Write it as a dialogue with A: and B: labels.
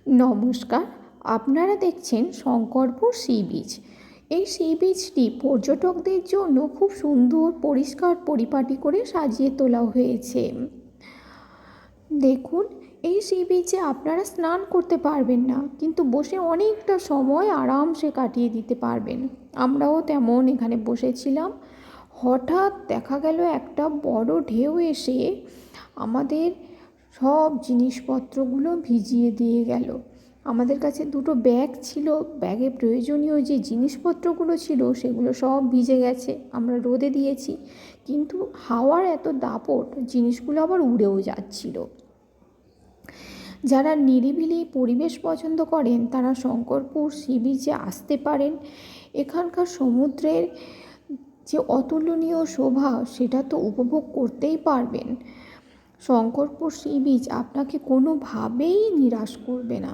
A: নমস্কার, আপনারা দেখছেন শঙ্করপুর সি বিচ। এই সি বিচটি পর্যটকদের জন্য খুব সুন্দর পরিষ্কার পরিপাটি করে সাজিয়ে তোলা হয়েছে। দেখুন, এই সি বিচে আপনারা স্নান করতে পারবেন না, কিন্তু বসে অনেকটা সময় আরামসে কাটিয়ে দিতে পারবেন। আমরাও তেমন এখানে বসেছিলাম। হঠাৎ দেখা গেল একটা বড় ঢেউ এসে আমাদের সব জিনিসপত্রগুলো ভিজিয়ে দিয়ে গেল। আমাদের কাছে দুটো ব্যাগ ছিল, ব্যাগে প্রয়োজনীয় যে জিনিসপত্রগুলো ছিল সেগুলো সব ভিজে গেছে। আমরা রোদে দিয়েছি, কিন্তু হাওয়ার এত দাপট জিনিসগুলো আবার উড়েও যাচ্ছিল। যারা নিরিবিলি পরিবেশ পছন্দ করেন তারা শঙ্করপুর সি বিচে আসতে পারেন। এখানকার সমুদ্রের যে অতুলনীয় শোভা সেটা তো উপভোগ করতেই পারবেন। শঙ্করপুর সি বিচ আপনাকে কোনোভাবেই নিরাশ করবে না।